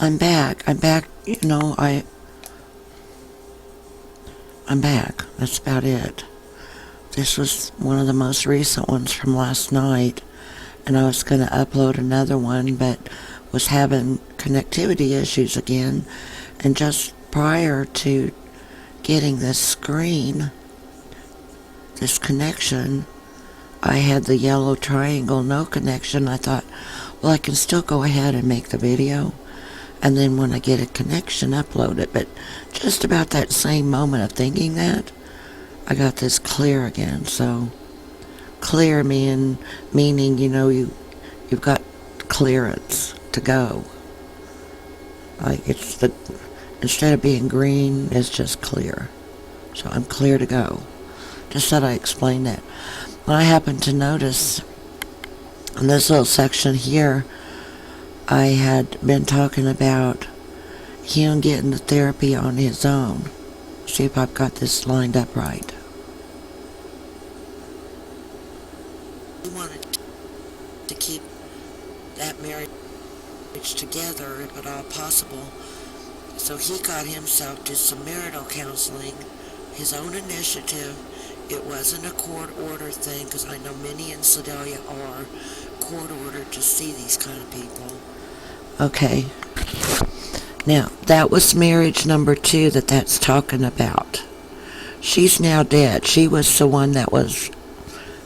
I'm back. I'm back. That's about it. This was one of the most recent ones from last night, and I was going to upload another one, but was having connectivity issues again. And just prior to getting this screen, this connection, I had the yellow triangle, no connection. I thought, well, I can still go ahead and make the video, and then when I get a connection, upload it. But just about that same moment of thinking that, I got this clear again. So clear meaning you've got clearance to go. Like instead of being green, it's just clear. So I'm clear to go. Just thought I explained that. Well, I happened to notice in this little section here, I had been talking about him getting the therapy on his own. See if I've got this lined up right. He wanted to keep that marriage together if at all possible. So he got himself to some marital counseling, his own initiative. It wasn't a court order thing, because I know many in Sedalia are court ordered to see these kind of people. Okay. Now, that was marriage number 2 that's talking about. She's now dead. She was the one that was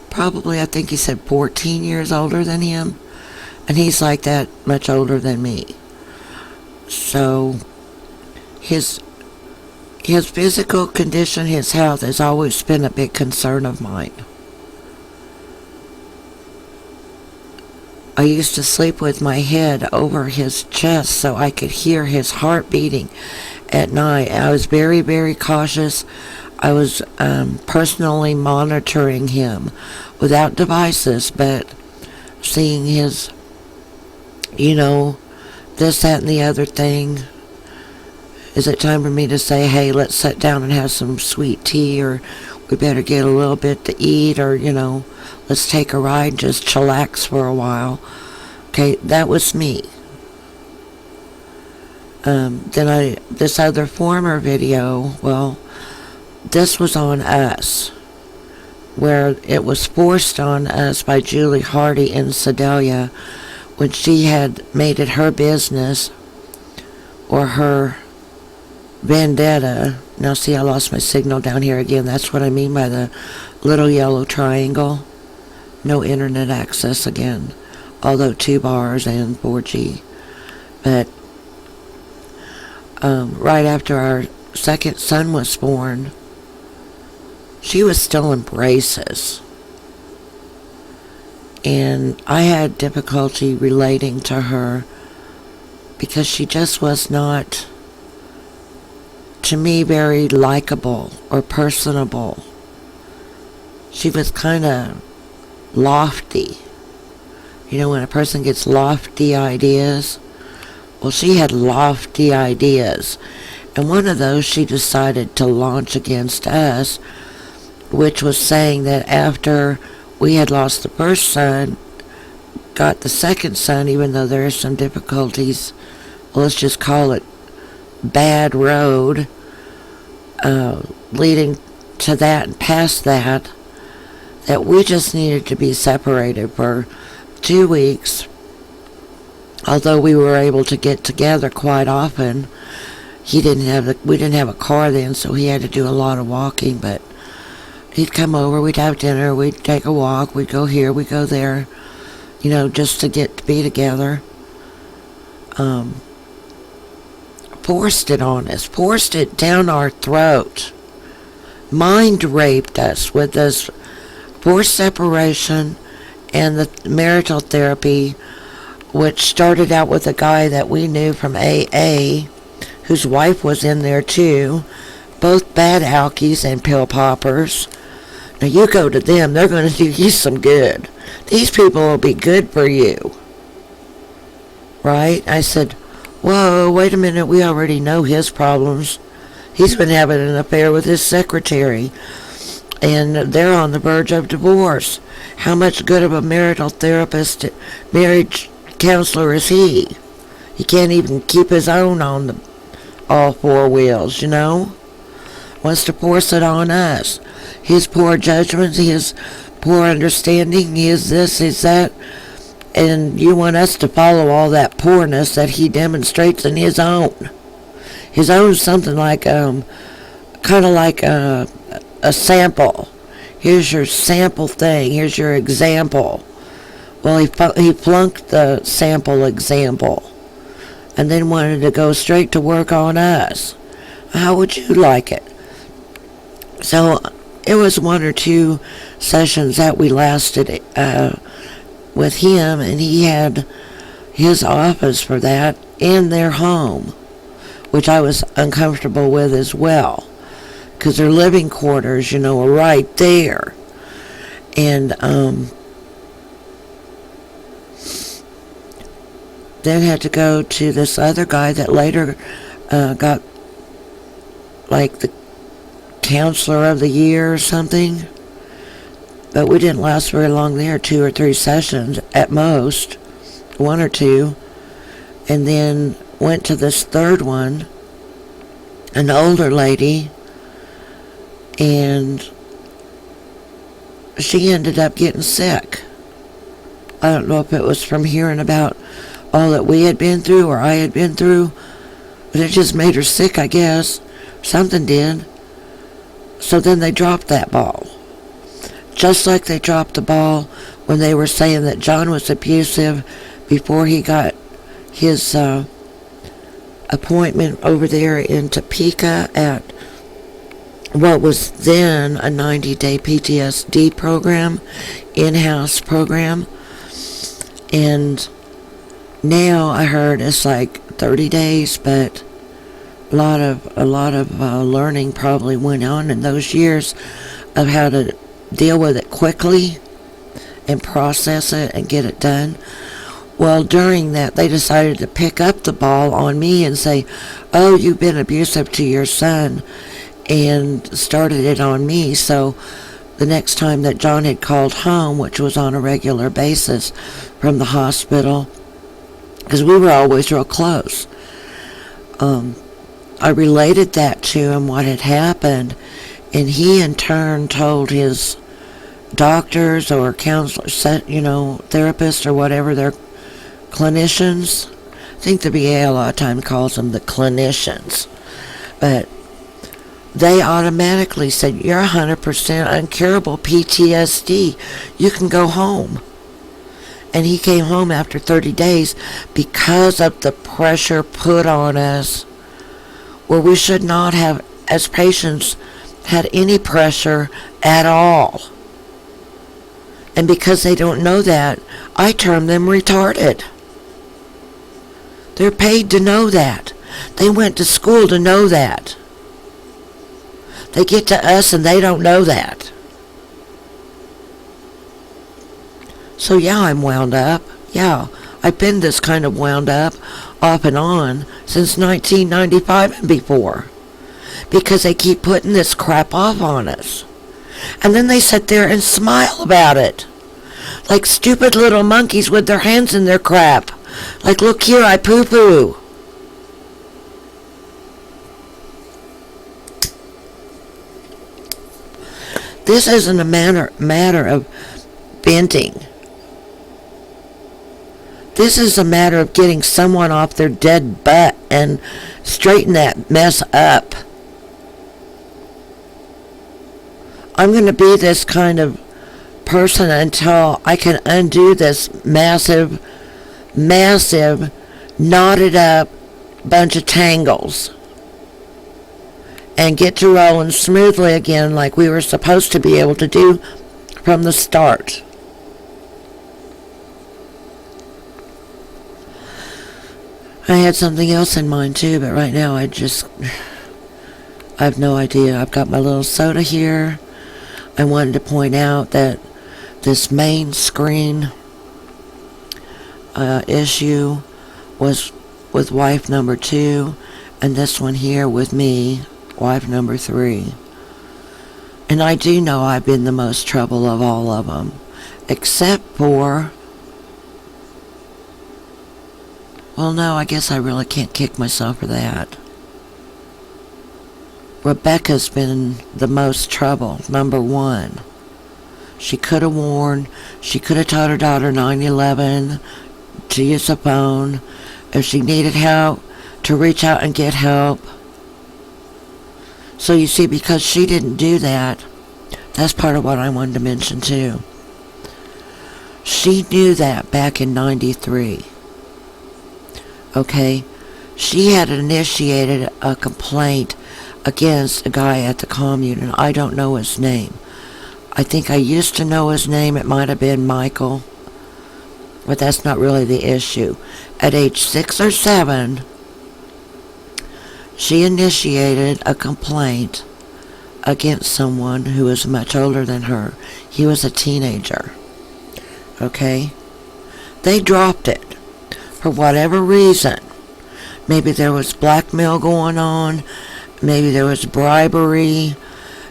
probably, I think he said 14 years older than him. And he's like that much older than me. So, his physical condition, his health, has always been a big concern of mine. I used to sleep with my head over his chest so I could hear his heart beating at night. I was very, very cautious. I was personally monitoring him without devices, but seeing his, this, that, and the other thing. Is it time for me to say, hey, let's sit down and have some sweet tea, or we better get a little bit to eat, or, let's take a ride and just chillax for a while. Okay, that was me. This other former video, well, this was on us, where it was forced on us by Julie Hardy in Sedalia, when she had made it her business, or her vendetta. Now see, I lost my signal down here again. That's what I mean by the little yellow triangle. No internet access again, although 2 bars and 4G. But right after our second son was born, she was still in braces, and I had difficulty relating to her because she just was not, to me, very likable or personable. She was kind of lofty. When a person gets lofty ideas, well, she had lofty ideas. And one of those she decided to launch against us, which was saying that after we had lost the first son, got the second son, even though there are some difficulties, well, let's just call it bad road, leading to that and past that we just needed to be separated for 2 weeks. Although we were able to get together quite often, we didn't have a car then, so he had to do a lot of walking. But he'd come over, we'd have dinner, we'd take a walk, we'd go here, we'd go there, just to get to be together. Forced it on us, forced it down our throat, mind raped us with this forced separation and the marital therapy, which started out with a guy that we knew from AA, whose wife was in there too, both bad alkies and pill poppers. Now you go to them, they're going to do you some good. These people will be good for you. Right? I said, whoa, wait a minute, we already know his problems. He's been having an affair with his secretary, and they're on the verge of divorce. How much good of a marital therapist, marriage counselor is he? He can't even keep his own on all four wheels, Wants to force it on us. His poor judgment, his poor understanding, his this, his that. And you want us to follow all that poorness that he demonstrates in his own. His own is something like, kind of like a sample. Here's your sample thing. Here's your example. Well, he flunked the sample example and then wanted to go straight to work on us. How would you like it? So it was one or two sessions that we lasted with him, and he had his office for that in their home, which I was uncomfortable with as well, because their living quarters, were right there. And then had to go to this other guy that later got like the counselor of the year or something. But we didn't last very long there, 2 or 3 sessions at most, 1 or 2. And then went to this third one, an older lady, and she ended up getting sick. I don't know if it was from hearing about all that we had been through or I had been through, but it just made her sick, I guess. Something did. So then they dropped that ball. Just like they dropped the ball when they were saying that John was abusive before he got his appointment over there in Topeka at what was then a 90-day PTSD program, in-house program. And now I heard it's like 30 days, but a lot of learning probably went on in those years of how to deal with it quickly and process it and get it done. Well, during that, they decided to pick up the ball on me and say, oh, you've been abusive to your son, and started it on me. So the next time that John had called home, which was on a regular basis from the hospital, because we were always real close, I related that to him, what had happened, and he in turn told his doctors or counselors, therapists or whatever, their clinicians. I think the VA a lot of times calls them the clinicians. But they automatically said, you're 100% uncurable PTSD. You can go home. And he came home after 30 days because of the pressure put on us, where we should not have, as patients, had any pressure at all. And because they don't know that, I term them retarded. They're paid to know that. They went to school to know that. They get to us and they don't know that. So yeah, I'm wound up. Yeah, I've been this kind of wound up off and on since 1995 and before. Because they keep putting this crap off on us. And then they sit there and smile about it. Like stupid little monkeys with their hands in their crap. Like, look here, I poo-poo. This isn't a matter of venting. This is a matter of getting someone off their dead butt and straighten that mess up. I'm going to be this kind of person until I can undo this massive, knotted up bunch of tangles and get to rolling smoothly again like we were supposed to be able to do from the start. I had something else in mind too, but right now I have no idea. I've got my little soda here. I wanted to point out that this main screen issue was with wife number 2, and this one here with me, wife number 3. And I do know I've been the most trouble of all of them, except for Well, no, I guess I really can't kick myself for that. Rebecca's been the most trouble, number one. She could have warned. She could have taught her daughter 9/11 to use the phone. If she needed help, to reach out and get help. So you see, because she didn't do that, that's part of what I wanted to mention too. She knew that back in 93. Okay? She had initiated a complaint against a guy at the commune, and I don't know his name. I think I used to know his name. It might have been Michael. But that's not really the issue. At age 6 or 7, she initiated a complaint against someone who was much older than her. He was a teenager. Okay? They dropped it for whatever reason. Maybe there was blackmail going on. Maybe there was bribery.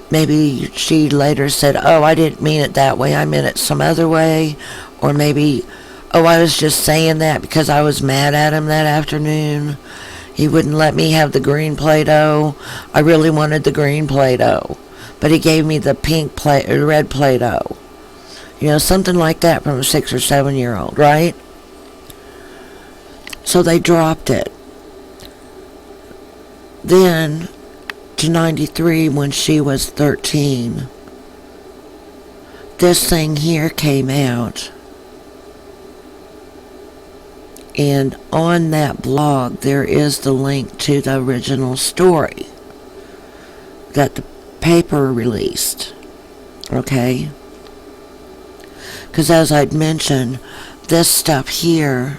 Maybe she later said, oh, I didn't mean it that way. I meant it some other way. Or maybe, oh, I was just saying that because I was mad at him that afternoon. He wouldn't let me have the green Play-Doh. I really wanted the green Play-Doh. But he gave me the red Play-Doh. You know, something like that from a 6 or 7-year-old, right? So they dropped it. Then, to 93, when she was 13, this thing here came out. And on that blog, there is the link to the original story that the paper released. Okay? Because as I'd mentioned, this stuff here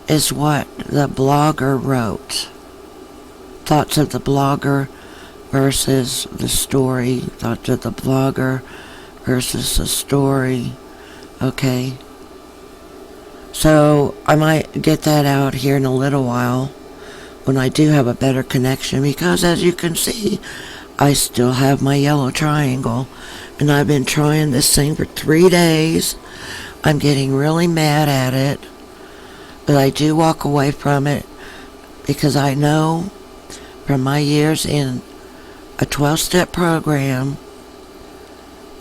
is what the blogger wrote. Thoughts of the blogger versus the story. Thoughts of the blogger versus the story. Okay? So I might get that out here in a little while when I do have a better connection, because as you can see, I still have my yellow triangle, and I've been trying this thing for 3 days. I'm getting really mad at it, but I do walk away from it because I know from my years in a 12-step program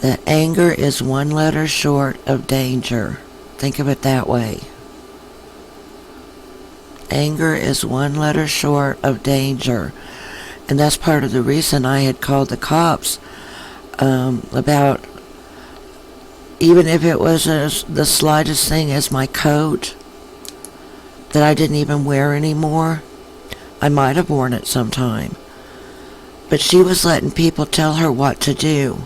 that anger is one letter short of danger. Think of it that way. Anger is one letter short of danger. And that's part of the reason I had called the cops about, even if it was the slightest thing as my coat that I didn't even wear anymore. I might have worn it sometime. But she was letting people tell her what to do.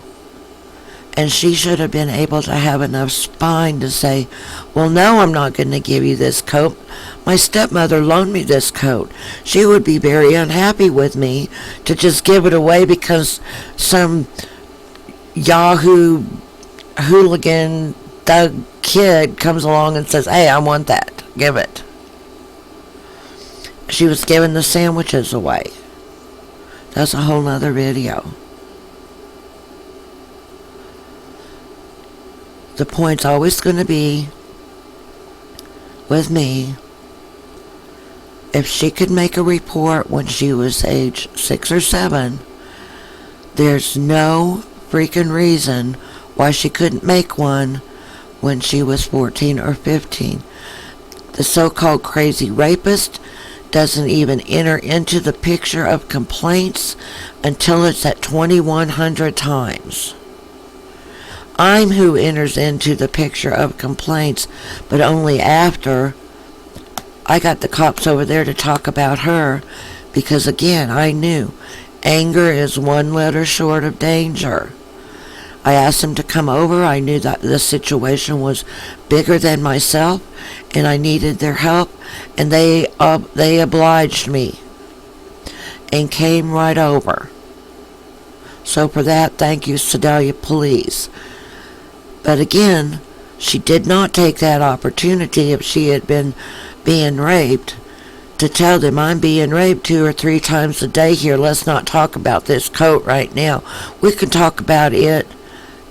And she should have been able to have enough spine to say, well, no, I'm not going to give you this coat. My stepmother loaned me this coat. She would be very unhappy with me to just give it away because some Yahoo hooligan thug kid comes along and says, hey, I want that. Give it. She was giving the sandwiches away. That's a whole nother video. The point's always going to be, with me, if she could make a report when she was age 6 or 7, there's no freaking reason why she couldn't make one when she was 14 or 15. The so-called crazy rapist doesn't even enter into the picture of complaints until it's at 2,100 times. I'm who enters into the picture of complaints, but only after I got the cops over there to talk about her, because again, I knew anger is one letter short of danger. I asked them to come over. I knew that the situation was bigger than myself, and I needed their help, and they obliged me and came right over. So for that, thank you, Sedalia Police. But again, she did not take that opportunity, if she had been being raped, to tell them, I'm being raped 2 or 3 times a day here. Let's not talk about this coat right now. We can talk about it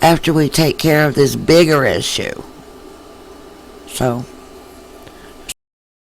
after we take care of this bigger issue. So